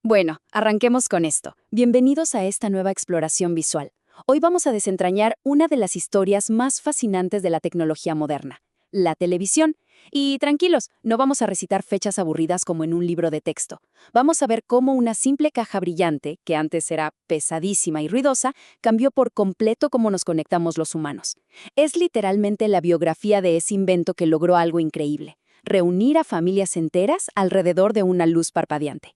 Bueno, arranquemos con esto. Bienvenidos a esta nueva exploración visual. Hoy vamos a desentrañar una de las historias más fascinantes de la tecnología moderna, la televisión. Y tranquilos, no vamos a recitar fechas aburridas como en un libro de texto. Vamos a ver cómo una simple caja brillante, que antes era pesadísima y ruidosa, cambió por completo cómo nos conectamos los humanos. Es literalmente la biografía de ese invento que logró algo increíble: reunir a familias enteras alrededor de una luz parpadeante.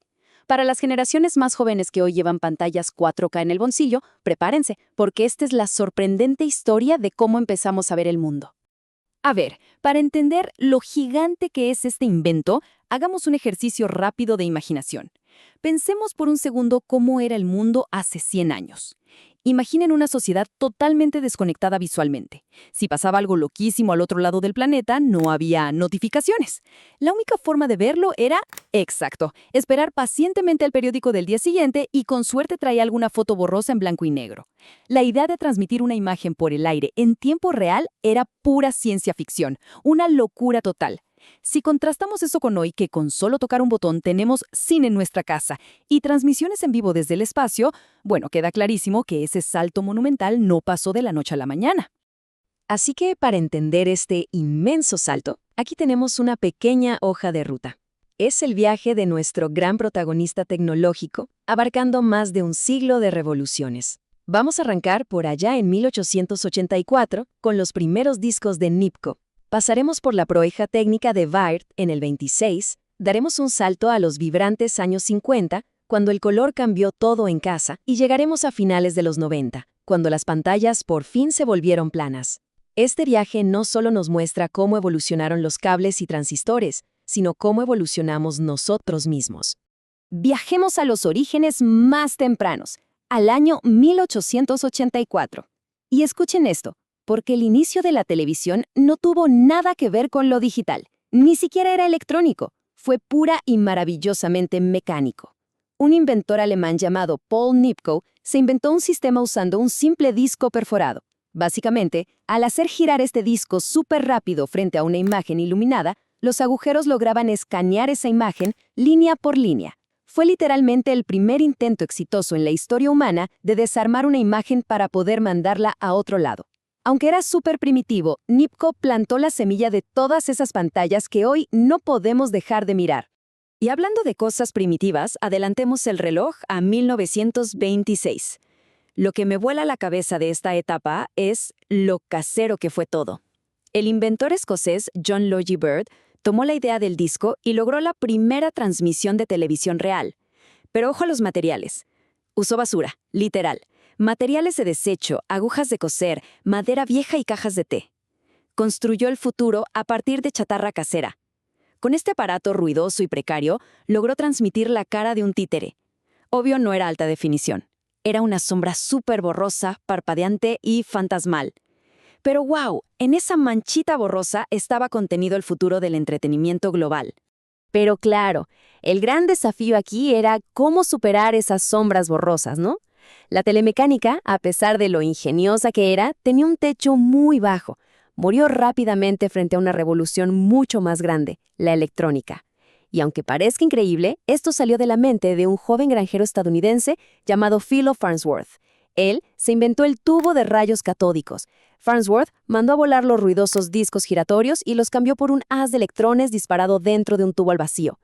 Para las generaciones más jóvenes que hoy llevan pantallas 4K en el bolsillo, prepárense, porque esta es la sorprendente historia de cómo empezamos a ver el mundo. A ver, para entender lo gigante que es este invento, hagamos un ejercicio rápido de imaginación. Pensemos por un segundo cómo era el mundo hace 100 años. Imaginen una sociedad totalmente desconectada visualmente. Si pasaba algo loquísimo al otro lado del planeta, no había notificaciones. La única forma de verlo era, exacto, esperar pacientemente al periódico del día siguiente y con suerte traía alguna foto borrosa en blanco y negro. La idea de transmitir una imagen por el aire en tiempo real era pura ciencia ficción, una locura total. Si contrastamos eso con hoy, que con solo tocar un botón tenemos cine en nuestra casa y transmisiones en vivo desde el espacio, bueno, queda clarísimo que ese salto monumental no pasó de la noche a la mañana. Así que para entender este inmenso salto, aquí tenemos una pequeña hoja de ruta. Es el viaje de nuestro gran protagonista tecnológico, abarcando más de un siglo de revoluciones. Vamos a arrancar por allá en 1884 con los primeros discos de Nipkow. Pasaremos por la proeza técnica de Baird en el 26, daremos un salto a los vibrantes años 50, cuando el color cambió todo en casa, y llegaremos a finales de los 90, cuando las pantallas por fin se volvieron planas. Este viaje no solo nos muestra cómo evolucionaron los cables y transistores, sino cómo evolucionamos nosotros mismos. Viajemos a los orígenes más tempranos, al año 1884. Y escuchen esto, porque el inicio de la televisión no tuvo nada que ver con lo digital, ni siquiera era electrónico, fue pura y maravillosamente mecánico. Un inventor alemán llamado Paul Nipkow se inventó un sistema usando un simple disco perforado. Básicamente, al hacer girar este disco súper rápido frente a una imagen iluminada, los agujeros lograban escanear esa imagen línea por línea. Fue literalmente el primer intento exitoso en la historia humana de desarmar una imagen para poder mandarla a otro lado. Aunque era súper primitivo, Nipkow plantó la semilla de todas esas pantallas que hoy no podemos dejar de mirar. Y hablando de cosas primitivas, adelantemos el reloj a 1926. Lo que me vuela la cabeza de esta etapa es lo casero que fue todo. El inventor escocés John Logie Baird tomó la idea del disco y logró la primera transmisión de televisión real. Pero ojo a los materiales. Usó basura, literal. Materiales de desecho, agujas de coser, madera vieja y cajas de té. Construyó el futuro a partir de chatarra casera. Con este aparato ruidoso y precario, logró transmitir la cara de un títere. Obvio, no era alta definición. Era una sombra súper borrosa, parpadeante y fantasmal. Pero wow, en esa manchita borrosa estaba contenido el futuro del entretenimiento global. Pero claro, el gran desafío aquí era cómo superar esas sombras borrosas, ¿no? La telemecánica, a pesar de lo ingeniosa que era, tenía un techo muy bajo. Murió rápidamente frente a una revolución mucho más grande, la electrónica. Y aunque parezca increíble, esto salió de la mente de un joven granjero estadounidense llamado Philo Farnsworth. Él se inventó el tubo de rayos catódicos. Farnsworth mandó a volar los ruidosos discos giratorios y los cambió por un haz de electrones disparado dentro de un tubo al vacío.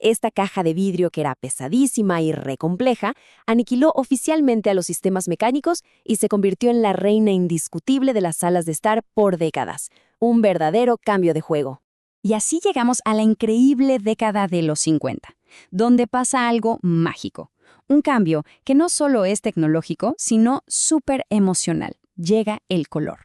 Esta caja de vidrio, que era pesadísima y recompleja, aniquiló oficialmente a los sistemas mecánicos y se convirtió en la reina indiscutible de las salas de estar por décadas. Un verdadero cambio de juego. Y así llegamos a la increíble década de los 50, donde pasa algo mágico. Un cambio que no solo es tecnológico, sino súper emocional. Llega el color.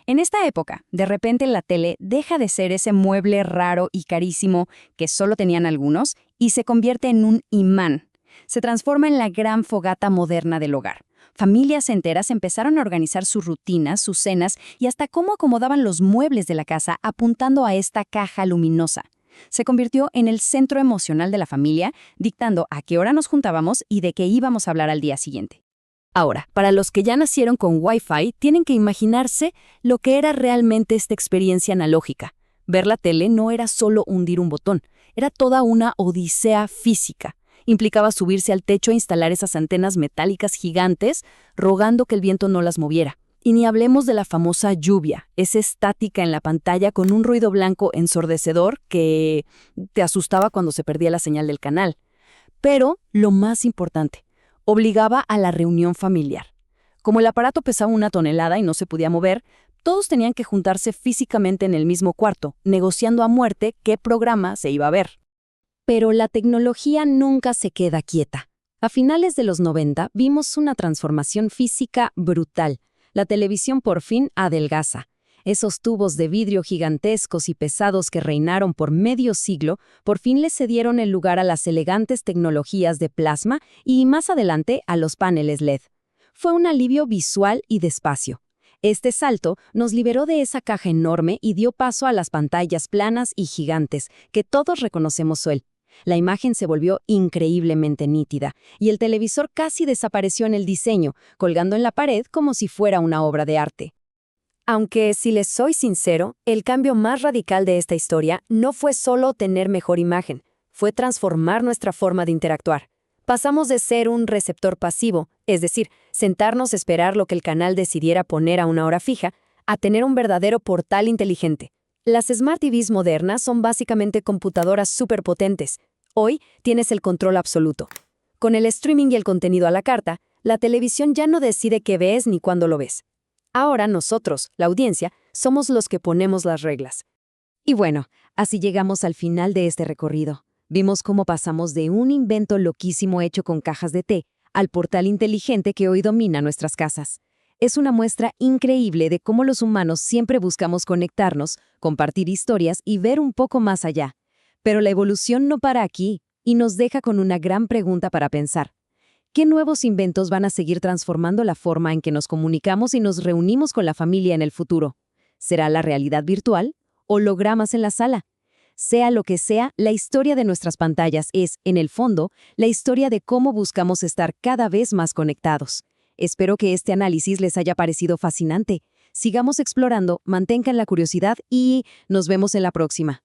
En esta época, de repente la tele deja de ser ese mueble raro y carísimo que solo tenían algunos y se convierte en un imán. Se transforma en la gran fogata moderna del hogar. Familias enteras empezaron a organizar sus rutinas, sus cenas y hasta cómo acomodaban los muebles de la casa apuntando a esta caja luminosa. Se convirtió en el centro emocional de la familia, dictando a qué hora nos juntábamos y de qué íbamos a hablar al día siguiente. Ahora, para los que ya nacieron con Wi-Fi, tienen que imaginarse lo que era realmente esta experiencia analógica. Ver la tele no era solo hundir un botón, era toda una odisea física. Implicaba subirse al techo e instalar esas antenas metálicas gigantes, rogando que el viento no las moviera. Y ni hablemos de la famosa lluvia, esa estática en la pantalla con un ruido blanco ensordecedor que te asustaba cuando se perdía la señal del canal. Pero, lo más importante, obligaba a la reunión familiar. Como el aparato pesaba 1 tonelada y no se podía mover, todos tenían que juntarse físicamente en el mismo cuarto, negociando a muerte qué programa se iba a ver. Pero la tecnología nunca se queda quieta. A finales de los 90 vimos una transformación física brutal. La televisión por fin adelgaza. Esos tubos de vidrio gigantescos y pesados que reinaron por medio siglo, por fin le cedieron el lugar a las elegantes tecnologías de plasma y, más adelante, a los paneles LED. Fue un alivio visual y de espacio. Este salto nos liberó de esa caja enorme y dio paso a las pantallas planas y gigantes, que todos reconocemos hoy. La imagen se volvió increíblemente nítida, y el televisor casi desapareció en el diseño, colgando en la pared como si fuera una obra de arte. Aunque, si les soy sincero, el cambio más radical de esta historia no fue solo tener mejor imagen, fue transformar nuestra forma de interactuar. Pasamos de ser un receptor pasivo, es decir, sentarnos a esperar lo que el canal decidiera poner a una hora fija, a tener un verdadero portal inteligente. Las Smart TVs modernas son básicamente computadoras superpotentes. Hoy tienes el control absoluto. Con el streaming y el contenido a la carta, la televisión ya no decide qué ves ni cuándo lo ves. Ahora nosotros, la audiencia, somos los que ponemos las reglas. Y bueno, así llegamos al final de este recorrido. Vimos cómo pasamos de un invento loquísimo hecho con cajas de té al portal inteligente que hoy domina nuestras casas. Es una muestra increíble de cómo los humanos siempre buscamos conectarnos, compartir historias y ver un poco más allá. Pero la evolución no para aquí y nos deja con una gran pregunta para pensar. ¿Qué nuevos inventos van a seguir transformando la forma en que nos comunicamos y nos reunimos con la familia en el futuro? ¿Será la realidad virtual? ¿Hologramas en la sala? Sea lo que sea, la historia de nuestras pantallas es, en el fondo, la historia de cómo buscamos estar cada vez más conectados. Espero que este análisis les haya parecido fascinante. Sigamos explorando, mantengan la curiosidad y nos vemos en la próxima.